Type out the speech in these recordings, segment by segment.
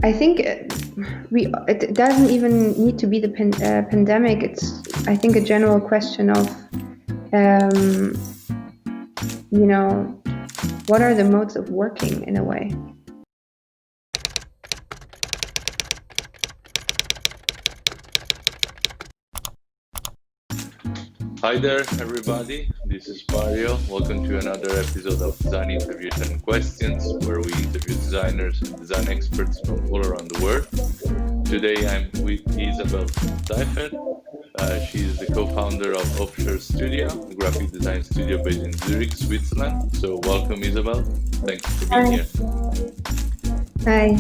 I think it doesn't even need to be the pandemic. It's, I think, a general question of, you know, what are the modes of working in a way? Hi there, everybody. This is Mario. Welcome to another episode of Design Interviews and Questions, where we interview designers and design experts from all around the world. Today I'm with Isabel Seiffert. She is the co-founder of Offshore Studio, a graphic design studio based in Zurich, Switzerland. So welcome, Isabel. Thanks for being here. Hi.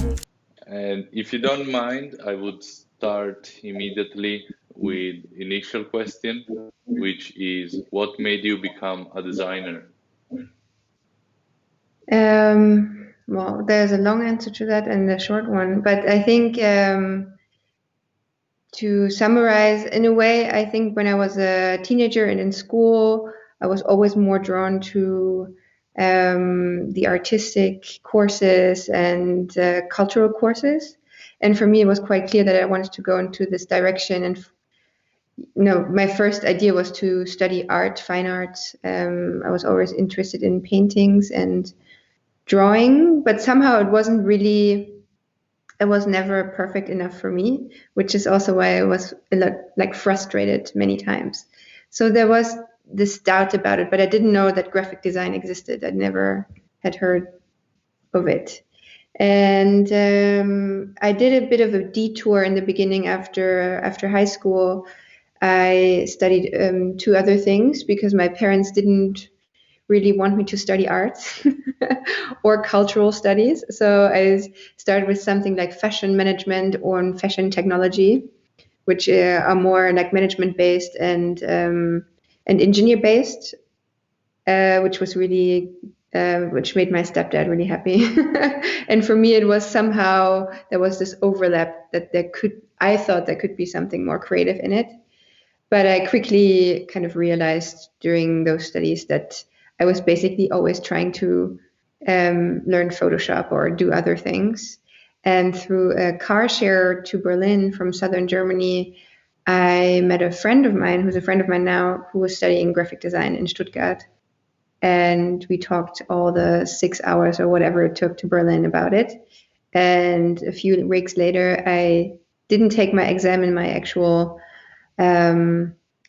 And if you don't mind, I would start immediately with initial question, which is what made you become a designer? Well, there's a long answer to that and a short one, but I think to summarize, in a way, I think when I was a teenager and in school, I was always more drawn to the artistic courses and cultural courses. And for me, it was quite clear that I wanted to go into this direction. And my first idea was to study art, fine arts. I was always interested in paintings and drawing, but somehow it wasn't really, it was never perfect enough for me, which is also why I was like frustrated many times. So there was this doubt about it, but I didn't know that graphic design existed. I never had heard of it. And I did a bit of a detour in the beginning after high school. I studied two other things because my parents didn't really want me to study arts or cultural studies. So I started with something like fashion management or fashion technology, which are more like management based and engineer based, which was really which made my stepdad really happy. And for me, it was somehow there was this overlap that I thought there could be something more creative in it. But I quickly kind of realized during those studies that I was basically always trying to learn Photoshop or do other things. And through a car share to Berlin from southern Germany, I met a friend of mine, who's a friend of mine now, who was studying graphic design in Stuttgart. And we talked all the 6 hours or whatever it took to Berlin about it. And a few weeks later, I didn't take my exam in my actual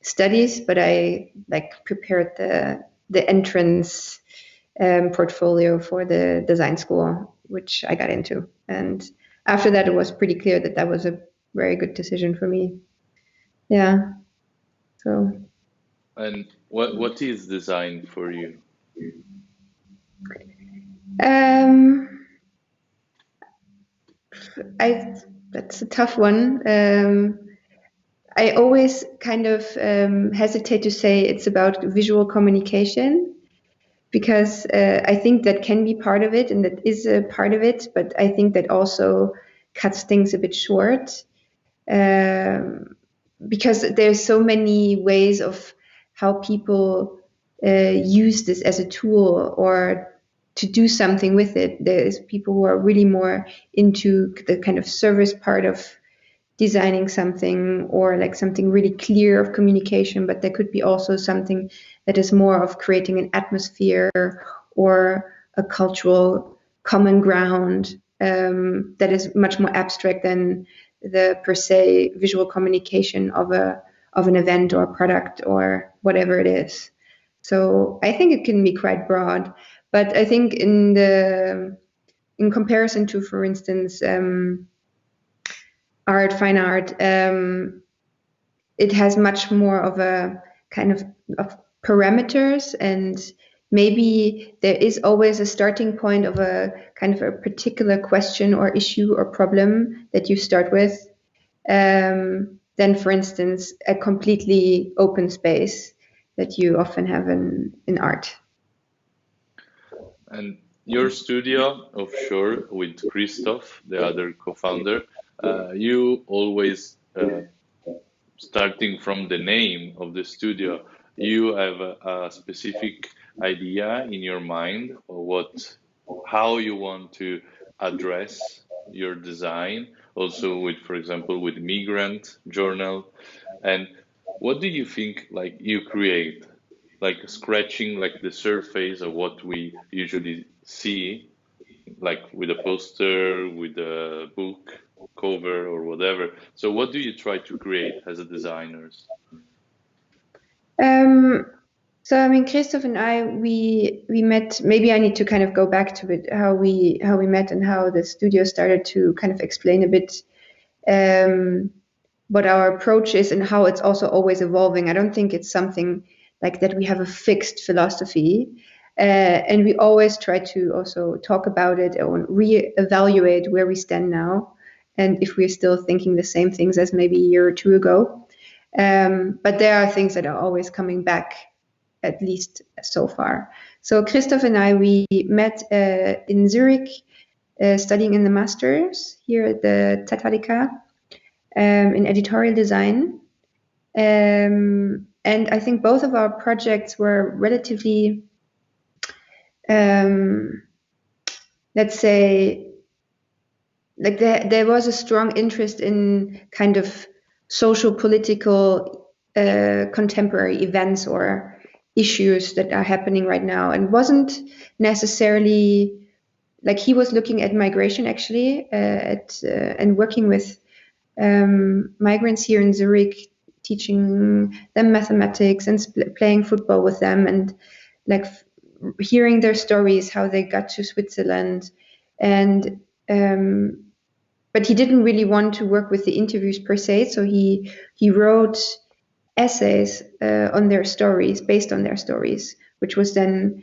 studies, but I like prepared the entrance portfolio for the design school, which I got into. And after that, it was pretty clear that that was a very good decision for me. Yeah. So. And what is design for you? That's a tough one. I always kind of hesitate to say it's about visual communication because I think that can be part of it and that is a part of it, but I think that also cuts things a bit short because there's so many ways of how people use this as a tool or to do something with it. There's people who are really more into the kind of service part of designing something or like something really clear of communication, but there could be also something that is more of creating an atmosphere or a cultural common ground that is much more abstract than the per se visual communication of an event or product or whatever it is. So I think it can be quite broad, but I think in comparison to, for instance, art, fine art, it has much more of a kind of parameters, and maybe there is always a starting point of a kind of a particular question or issue or problem that you start with. Then, for instance, a completely open space that you often have in art. And your studio, Offshore, with Christoph, the other co-founder, you always, starting from the name of the studio, you have a specific idea in your mind of how you want to address your design, also with, for example, with Migrant Journal. And what do you think like you create? Like scratching like the surface of what we usually see, like with a poster, with a book cover or whatever. So what do you try to create as a designers? So I mean, Christoph and I, we met. Maybe I need to kind of go back to it, how we met and how the studio started, to kind of explain a bit what our approach is and how it's also always evolving. I don't think it's something like that we have a fixed philosophy, and we always try to also talk about it and reevaluate where we stand now, and if we're still thinking the same things as maybe a year or two ago. But there are things that are always coming back, at least so far. So Christoph and I, we met in Zurich, studying in the masters here at the Tatarika, in editorial design. And I think both of our projects were relatively, let's say, like there was a strong interest in kind of social, political, contemporary events or issues that are happening right now, and wasn't necessarily like he was looking at migration actually, and working with migrants here in Zurich, teaching them mathematics and playing football with them, and like hearing their stories, how they got to Switzerland, and but he didn't really want to work with the interviews per se, so he wrote essays on their stories, based on their stories, which was then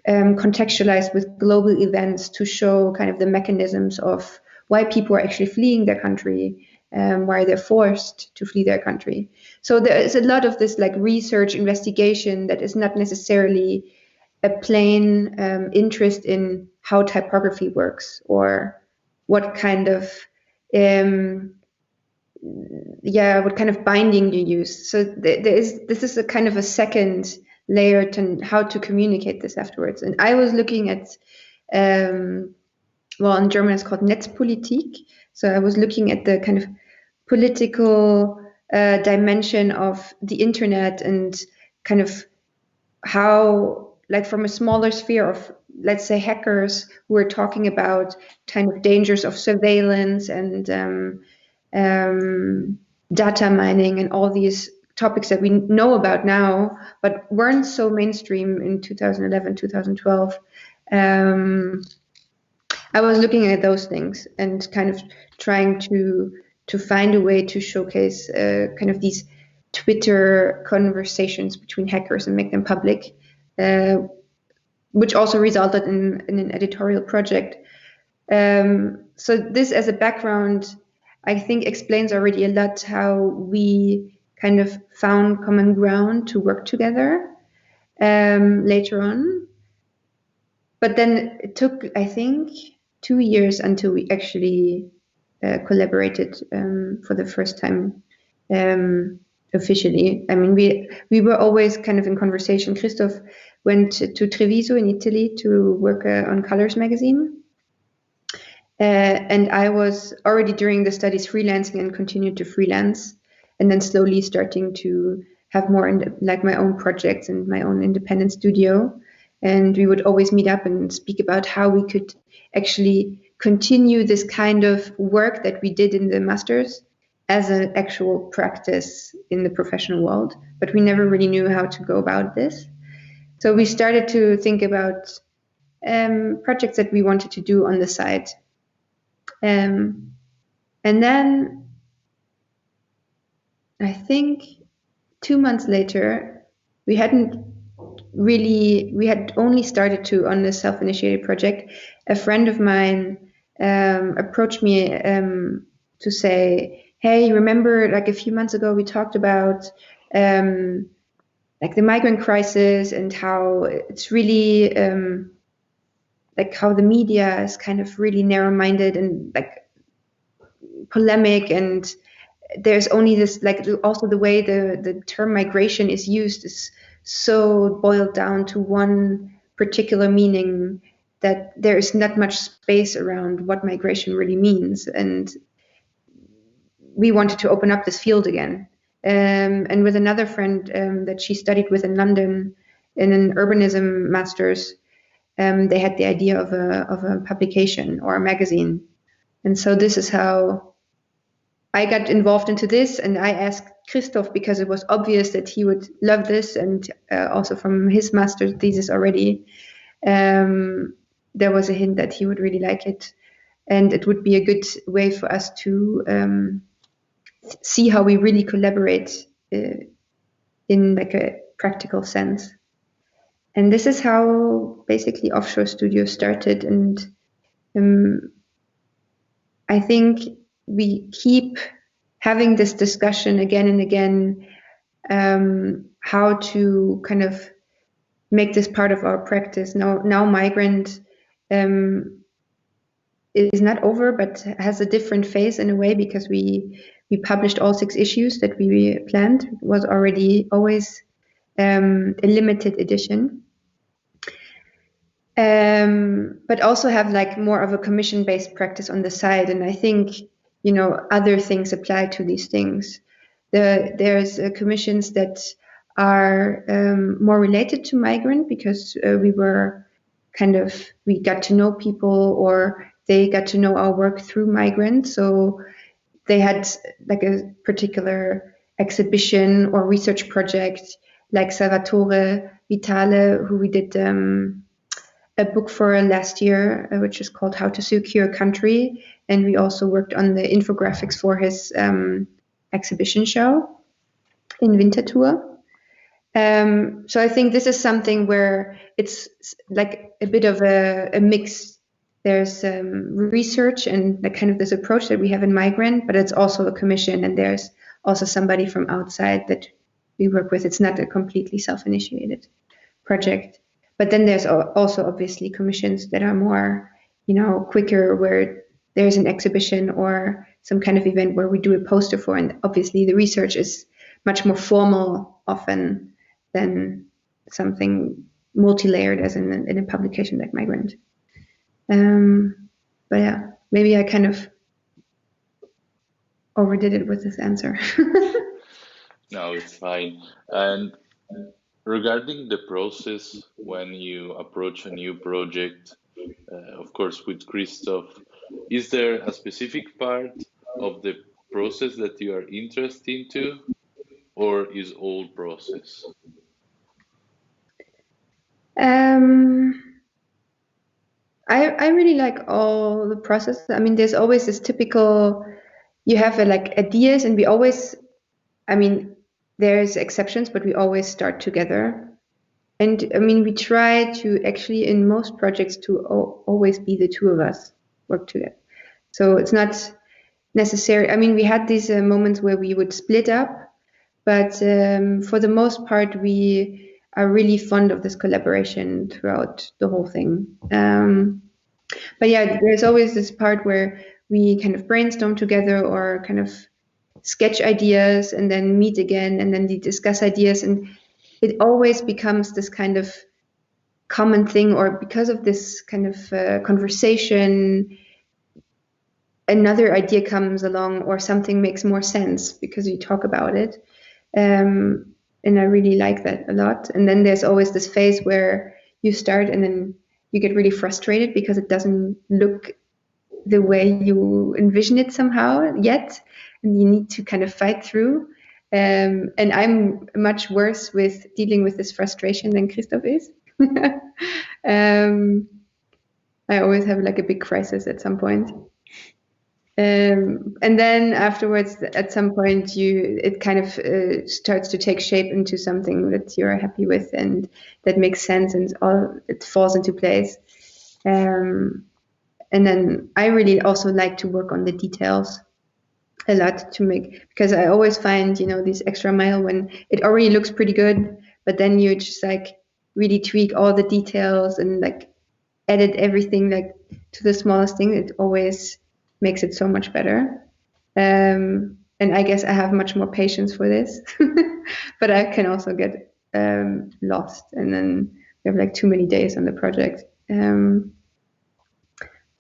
contextualized with global events to show kind of the mechanisms of why people are actually fleeing their country, why they're forced to flee their country. So there is a lot of this like research investigation that is not necessarily a plain interest in how typography works or what kind of what kind of binding you use. So this is a kind of a second layer to how to communicate this afterwards. And I was looking at, in German it's called Netzpolitik. So I was looking at the kind of political dimension of the internet, and kind of how, like from a smaller sphere of, let's say, hackers who are talking about kind of dangers of surveillance and data mining and all these topics that we know about now, but weren't so mainstream in 2011, 2012. I was looking at those things and kind of trying to find a way to showcase kind of these Twitter conversations between hackers and make them public, which also resulted in an editorial project. So this as a background, I think, explains already a lot how we kind of found common ground to work together later on. But then it took, I think, 2 years until we actually collaborated for the first time officially. I mean, we were always kind of in conversation. Christoph went to Treviso in Italy to work on Colors magazine. And I was already during the studies freelancing and continued to freelance, and then slowly starting to have more like my own projects and my own independent studio. And we would always meet up and speak about how we could actually continue this kind of work that we did in the masters as an actual practice in the professional world. But we never really knew how to go about this. So we started to think about projects that we wanted to do on the side. And then I think 2 months later, we had only started to on the self-initiated project. A friend of mine approached me to say, hey, remember like a few months ago we talked about like the migrant crisis and how it's really like how the media is kind of really narrow-minded and like polemic, and there's only this, like also the way the term migration is used is so boiled down to one particular meaning that there is not much space around what migration really means, and we wanted to open up this field again. And with another friend that she studied with in London in an urbanism master's, they had the idea of a publication or a magazine. And so this is how I got involved into this, and I asked Christoph because it was obvious that he would love this, and also from his master's thesis already, there was a hint that he would really like it, and it would be a good way for us to see how we really collaborate in like a practical sense. And this is how basically Offshore Studio started, and I think we keep having this discussion again and again, how to kind of make this part of our practice. Now Migrant is not over, but has a different phase in a way, because we published all 6 issues that we planned. It was already always a limited edition. But also have like more of a commission-based practice on the side, and I think other things apply to these things. There's commissions that are more related to Migrant, because we got to know people, or they got to know our work through Migrant. So they had like a particular exhibition or research project, like Salvatore Vitale, who we did a book for last year, which is called How to Secure a Country. And we also worked on the infographics for his exhibition show in Winterthur. So I think this is something where it's like a bit of a mix. There's research and like kind of this approach that we have in Migrant, but it's also a commission, and there's also somebody from outside that we work with. It's not a completely self-initiated project. But then there's also obviously commissions that are more, quicker, where there's an exhibition or some kind of event where we do a poster for, and obviously the research is much more formal often than something multi-layered as in a publication like Migrant. But yeah, maybe I kind of overdid it with this answer. No, it's fine. And regarding the process when you approach a new project, of course with Christoph, is there a specific part of the process that you are interested into, or is all process? I really like all the process. I mean, there's always this typical, you have like ideas, and we always, there's exceptions, but we always start together. And I mean, we try to actually, in most projects, to always be the two of us work together. So it's not necessary. I mean, we had these moments where we would split up, but for the most part, we are really fond of this collaboration throughout the whole thing. But yeah, there's always this part where we kind of brainstorm together, or kind of sketch ideas, and then meet again, and then we discuss ideas, and it always becomes this kind of common thing, or because of this kind of conversation, another idea comes along, or something makes more sense because you talk about it. And I really like that a lot. And then there's always this phase where you start and then you get really frustrated because it doesn't look the way you envision it somehow yet, and you need to kind of fight through. And I'm much worse with dealing with this frustration than Christoph is. I always have like a big crisis at some point. And then afterwards, at some point, it kind of starts to take shape into something that you're happy with and that makes sense, and it falls into place. And then I really also like to work on the details a lot because I always find, this extra mile when it already looks pretty good, but then you just like really tweak all the details and like edit everything like to the smallest thing. It always makes it so much better. And I guess I have much more patience for this, but I can also get lost, and then we have like too many days on the project.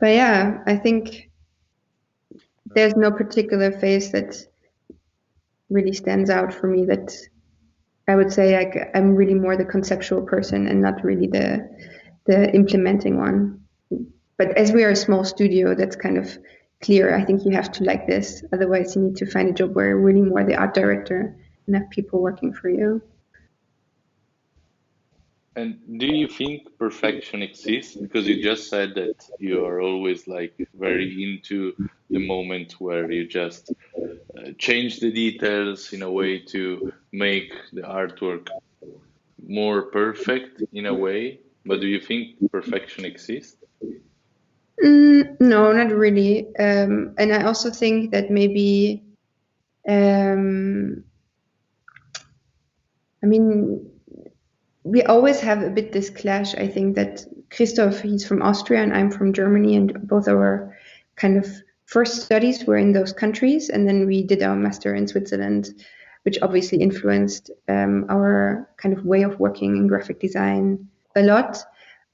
But yeah, I think there's no particular phase that really stands out for me, that I would say like I'm really more the conceptual person and not really the implementing one. But as we are a small studio, that's kind of clear. I think you have to like this. Otherwise, you need to find a job where you're really more the art director and have people working for you. And do you think perfection exists? Because you just said that you are always like very into the moment where you just change the details in a way to make the artwork more perfect in a way. But do you think perfection exists? No, not really. And I also think that maybe, I mean, we always have a bit this clash. I think that Christoph, he's from Austria and I'm from Germany, and both our kind of first studies were in those countries, and then we did our master in Switzerland, which obviously influenced our kind of way of working in graphic design a lot.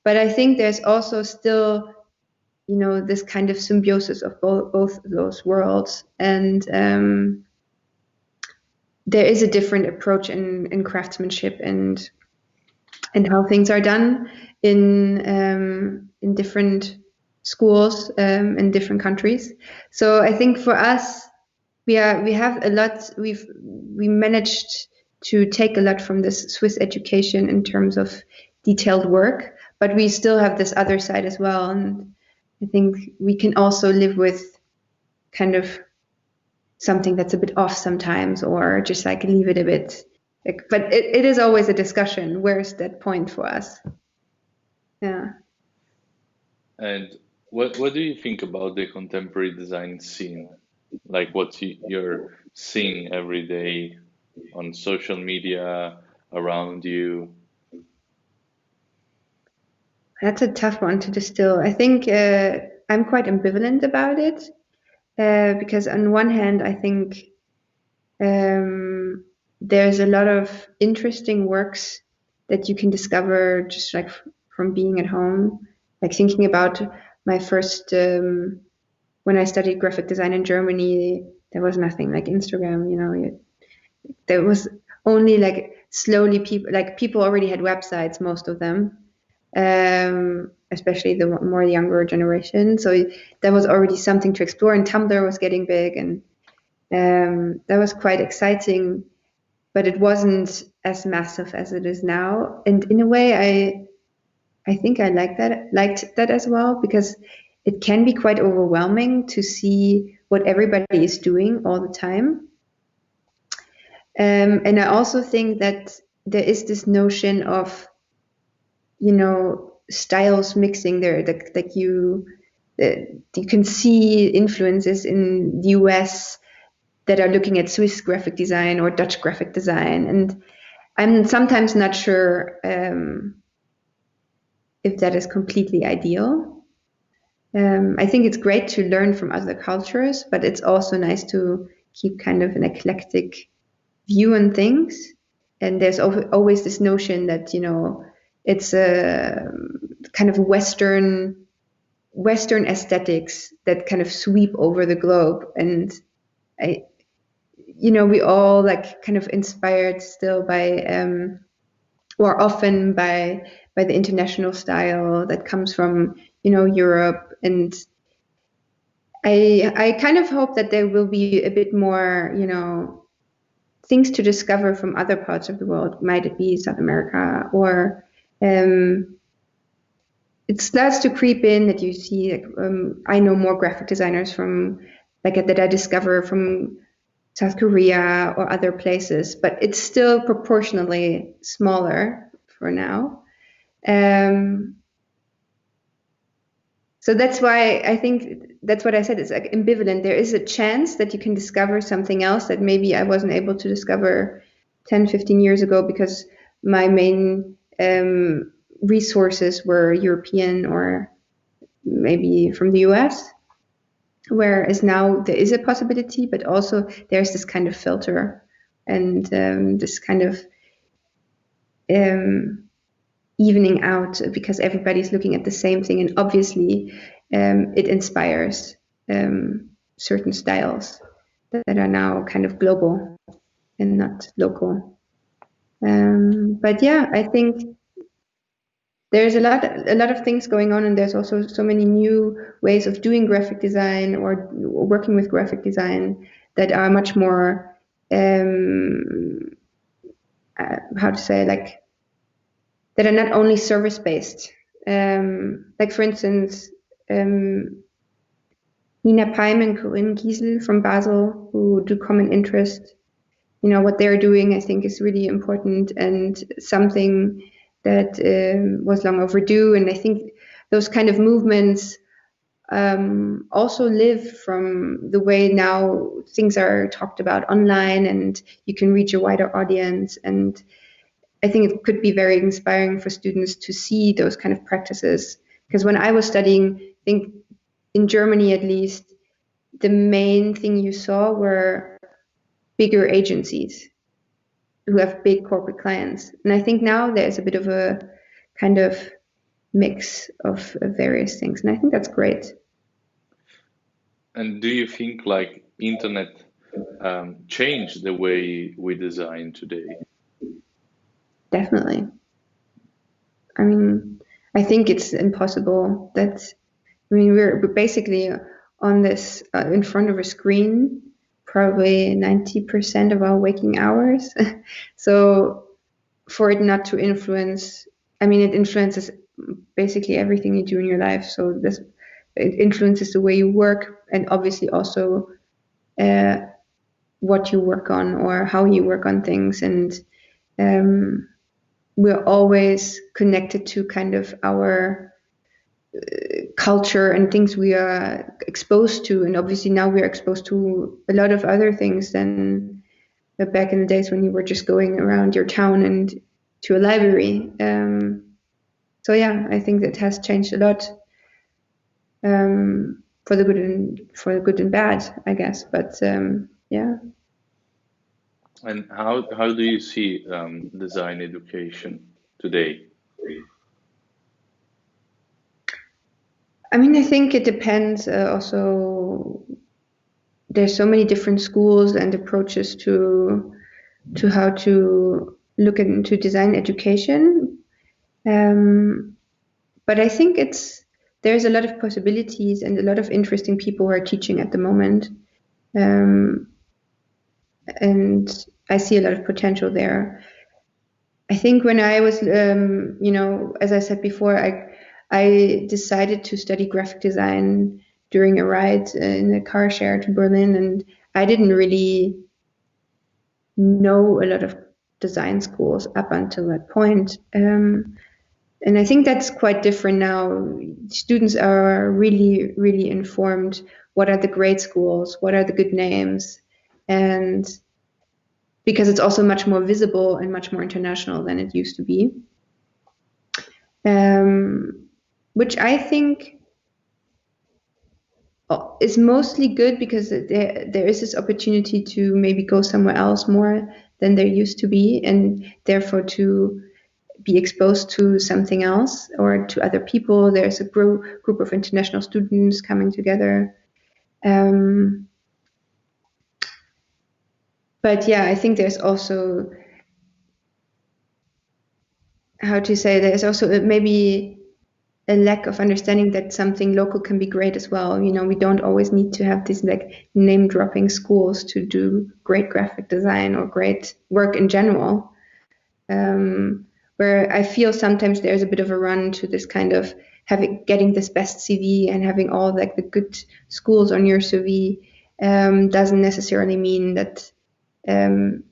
But I think there's also still, this kind of symbiosis of both those worlds, and there is a different approach in craftsmanship and how things are done in different schools in different countries. So I think for us, we have a lot. We managed to take a lot from this Swiss education in terms of detailed work, but we still have this other side as well. And I think we can also live with kind of something that's a bit off sometimes, or just like leave it a bit. But it is always a discussion. Where's that point for us? Yeah. And what do you think about the contemporary design scene? Like what you're seeing every day on social media around you? That's a tough one to distill. I think I'm quite ambivalent about it because on one hand, I think there's a lot of interesting works that you can discover just like from being at home. Like thinking about my first, when I studied graphic design in Germany, there was nothing like Instagram, there was only like slowly people already had websites, most of them, especially the more younger generation. So there was already something to explore, and Tumblr was getting big, and that was quite exciting, but it wasn't as massive as it is now. And in a way, I think I liked that as well, because it can be quite overwhelming to see what everybody is doing all the time. And I also think that there is this notion of, styles mixing there, that you can see influences in the US that are looking at Swiss graphic design or Dutch graphic design. And I'm sometimes not sure if that is completely ideal. I think it's great to learn from other cultures, but it's also nice to keep kind of an eclectic view on things. And there's always this notion that, it's a kind of Western aesthetics that kind of sweep over the globe. And we all like kind of inspired still by, or often by the international style that comes from, Europe. And I kind of hope that there will be a bit more, things to discover from other parts of the world. Might it be South America, or it starts to creep in that you see, like, I know more graphic designers from that I discover from South Korea or other places, but it's still proportionally smaller for now. So that's why I think that's what I said. It's like ambivalent. There is a chance that you can discover something else that maybe I wasn't able to discover 10, 15 years ago, because my main resources were European or maybe from the US. Whereas now there is a possibility, but also there's this kind of filter and this kind of evening out, because everybody's looking at the same thing. And obviously it inspires certain styles that are now kind of global and not local. But yeah, I think there's a lot of things going on, and there's also so many new ways of doing graphic design or working with graphic design that are much more how to say, like, that are not only service based. Like for instance, Nina Paim and Corinne Giesel from Basel, who do Common Interest. What they're doing, I think, is really important and something that was long overdue. And I think those kind of movements also live from the way now things are talked about online, and you can reach a wider audience. And I think it could be very inspiring for students to see those kind of practices. Because when I was studying, I think in Germany at least, the main thing you saw were bigger agencies who have big corporate clients. And I think now there's a bit of a kind of mix of various things. And I think that's great. And do you think like internet changed the way we design today? Definitely. I mean, I think it's impossible that, we're basically on this in front of a screen probably 90% of our waking hours. So for it not to influence, it influences basically everything you do in your life. So it influences the way you work, and obviously also what you work on or how you work on things. And we're always connected to kind of our culture and things we are exposed to. And obviously now we're exposed to a lot of other things than back in the days when you were just going around your town and to a library. So yeah, I think that has changed a lot, for the good and bad, I guess. But yeah. And how do you see design education today? I think it depends. Also, there's so many different schools and approaches to how to look into design education. But I think there's a lot of possibilities and a lot of interesting people who are teaching at the moment. And I see a lot of potential there. I think when I was, as I said before, I decided to study graphic design during a ride in a car share to Berlin, and I didn't really know a lot of design schools up until that point. And I think that's quite different now. Students are really, really informed. What are the great schools? What are the good names? And because it's also much more visible and much more international than it used to be. Which I think is mostly good, because there is this opportunity to maybe go somewhere else more than there used to be, and therefore to be exposed to something else or to other people. There's a group of international students coming together. But yeah, I think there's also, there's also maybe a lack of understanding that something local can be great as well. We don't always need to have these like name dropping schools to do great graphic design or great work in general. Where I feel sometimes there's a bit of a run to this kind of getting this best CV and having all like the good schools on your CV doesn't necessarily mean that the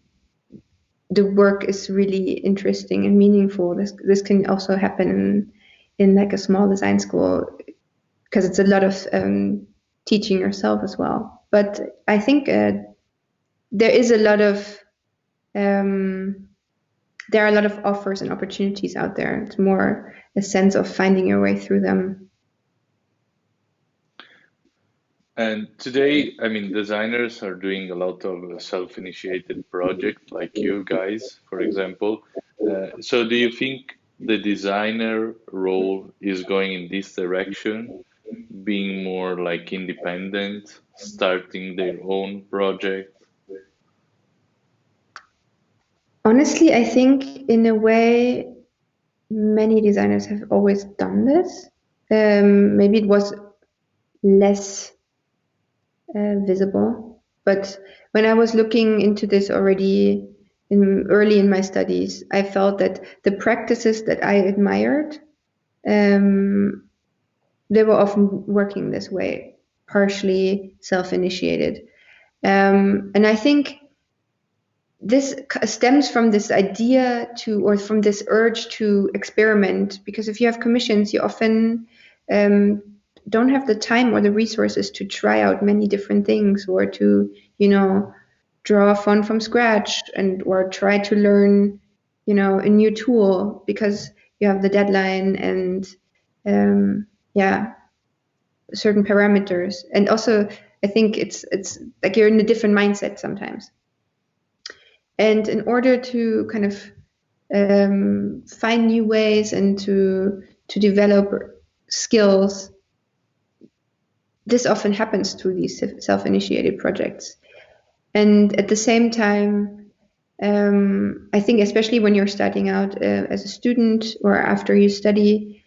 work is really interesting and meaningful. This can also happen in like a small design school, because it's a lot of teaching yourself as well. But I think there is a lot of there are a lot of offers and opportunities out there. It's more a sense of finding your way through them. And today, designers are doing a lot of self-initiated projects like you guys, for example. So do you think the designer role is going in this direction, being more like independent, starting their own project? Honestly, I think in a way, many designers have always done this. Maybe it was less visible, but when I was looking into this already early in my studies, I felt that the practices that I admired, they were often working this way, partially self-initiated. And I think this stems from this idea or from this urge to experiment, because if you have commissions, you often don't have the time or the resources to try out many different things, or to, draw a font from scratch or try to learn, a new tool, because you have the deadline and certain parameters. And also, I think it's like you're in a different mindset sometimes. And in order to kind of find new ways and to develop skills, this often happens through these self-initiated projects. And at the same time, I think especially when you're starting out as a student or after you study,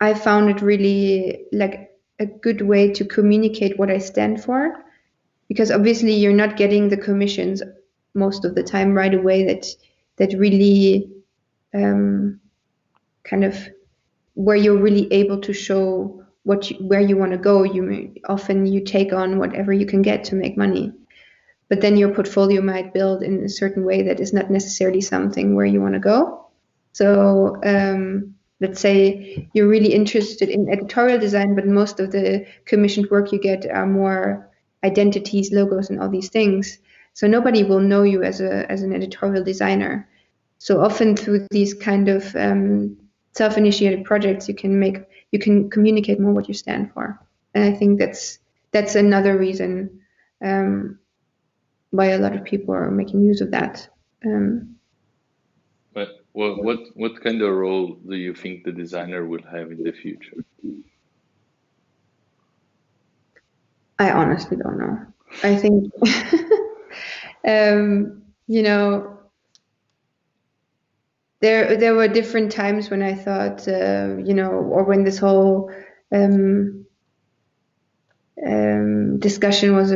I found it really like a good way to communicate what I stand for, because obviously you're not getting the commissions most of the time right away that really kind of where you're really able to show where you want to go. You take on whatever you can get to make money, but then your portfolio might build in a certain way that is not necessarily something where you want to go. So let's say you're really interested in editorial design, but most of the commissioned work you get are more identities, logos, and all these things. So nobody will know you as an editorial designer. So often through these kind of self-initiated projects, you can communicate more what you stand for. And I think that's another reason why a lot of people are making use of that. But what kind of role do you think the designer will have in the future? I honestly don't know. I think, there were different times when I thought, or when this whole discussion was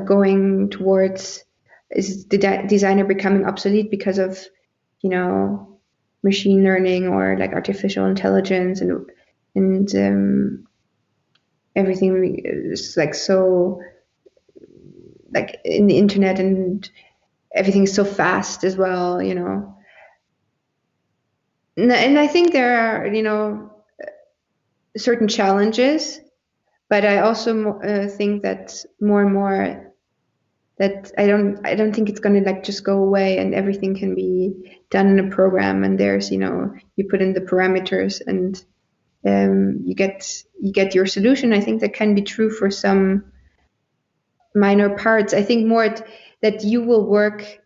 going towards, is the designer becoming obsolete because of, machine learning or like artificial intelligence and everything is like so like in the internet, and everything is so fast as well, And I think there are, certain challenges, but I also think that more and more that I don't think it's going to like just go away and everything can be done in a program, and there's, you put in the parameters and you get your solution. I think that can be true for some minor parts. I think more that you will work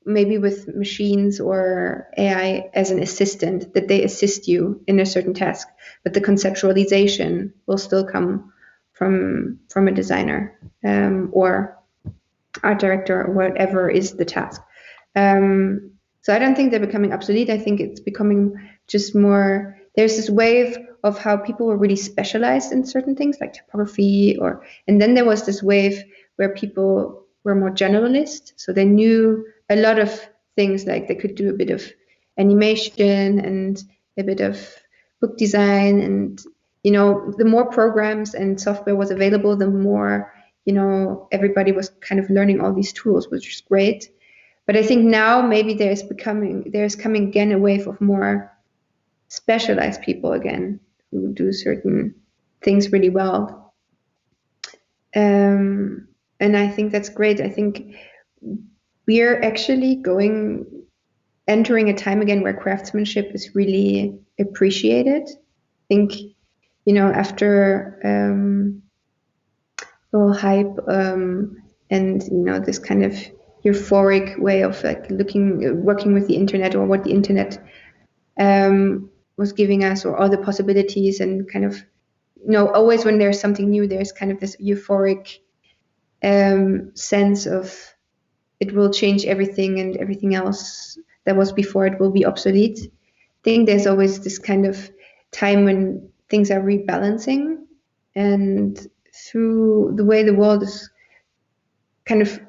maybe with machines or AI as an assistant, that they assist you in a certain task, but the conceptualization will still come from a designer or art director or whatever is the task. So I don't think they're becoming obsolete. I think it's becoming just more, there's this wave of how people were really specialized in certain things like typography, and then there was this wave where people were more generalist. So they knew a lot of things, like they could do a bit of animation and a bit of book design, and the more programs and software was available, the more everybody was kind of learning all these tools, which is great. But I think now maybe there's coming again a wave of more specialized people again who do certain things really well. And I think that's great. I think we're actually entering a time again where craftsmanship is really appreciated. I think, after the whole hype and this kind of euphoric way of like working with the internet, or what the internet was giving us, or all the possibilities, and kind of always when there's something new, there's kind of this euphoric sense of it will change everything and everything else that was before it will be obsolete. I think there's always this kind of time when things are rebalancing, and through the way the world is kind of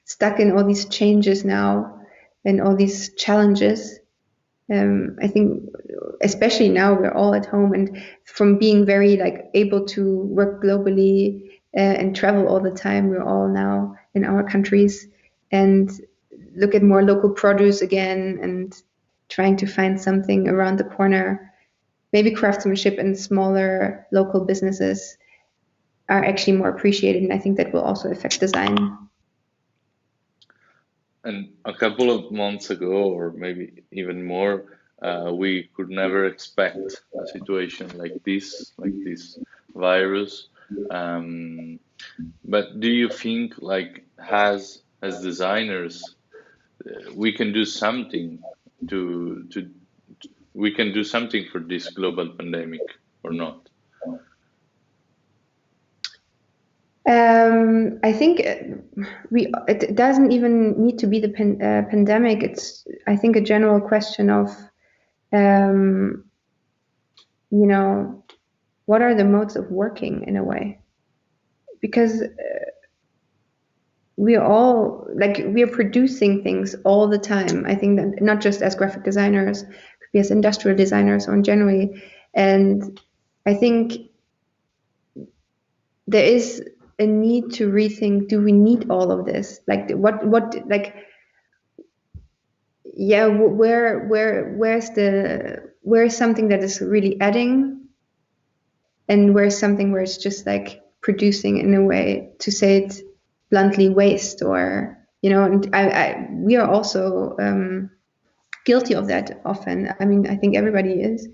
stuck in all these changes now and all these challenges. I think especially now we're all at home, and from being very able to work globally and travel all the time, we're all now in our countries and look at more local produce again and trying to find something around the corner. Maybe craftsmanship and smaller local businesses are actually more appreciated, and I think that will also affect design. And a couple of months ago, or maybe even more, we could never expect a situation like this virus. But do you think, as designers, we can do something we can do something for this global pandemic or not? I think it doesn't even need to be the pandemic. It's, I think, a general question of, what are the modes of working in a way? Because we are producing things all the time. I think that not just as graphic designers, could be as industrial designers or generally. And I think there is a need to rethink, do we need all of this? Where's something that is really adding, and where's something where it's just producing, in a way, to say it bluntly, waste, or and we are also guilty of that often. I mean, I think everybody is,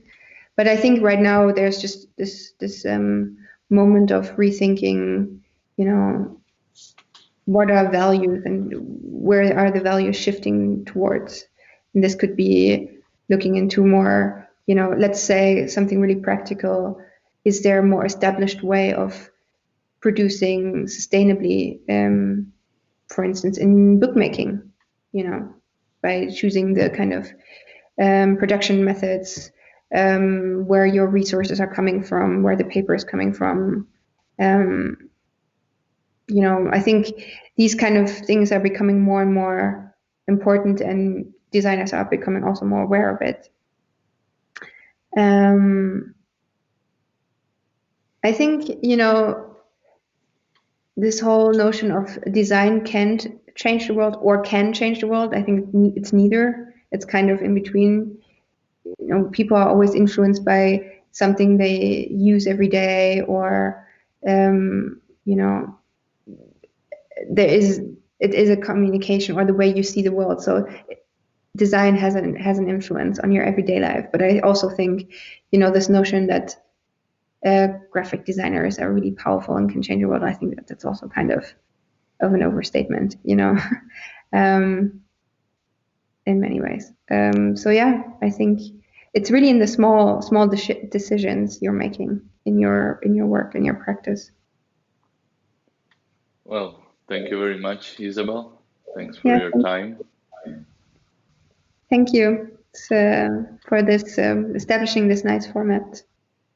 but I think right now there's just this moment of rethinking, what are values and where are the values shifting towards. And this could be looking into more, let's say something really practical. Is there a more established way of producing sustainably, for instance, in bookmaking, by choosing the kind of production methods, where your resources are coming from, where the paper is coming from. I think these kind of things are becoming more and more important, and designers are becoming also more aware of it. I think, this whole notion of design can't change the world or can change the world. I think it's neither. It's kind of in between. People are always influenced by something they use every day, or it is a communication, or the way you see the world. So design has an influence on your everyday life. But I also think, this notion that graphic designers are really powerful and can change the world, I think that's also kind of an overstatement, in many ways. So yeah, I think it's really in the small decisions you're making in your work, in your practice. Well, thank you very much, Isabel. Thanks for your time. Thank you for this establishing this nice format.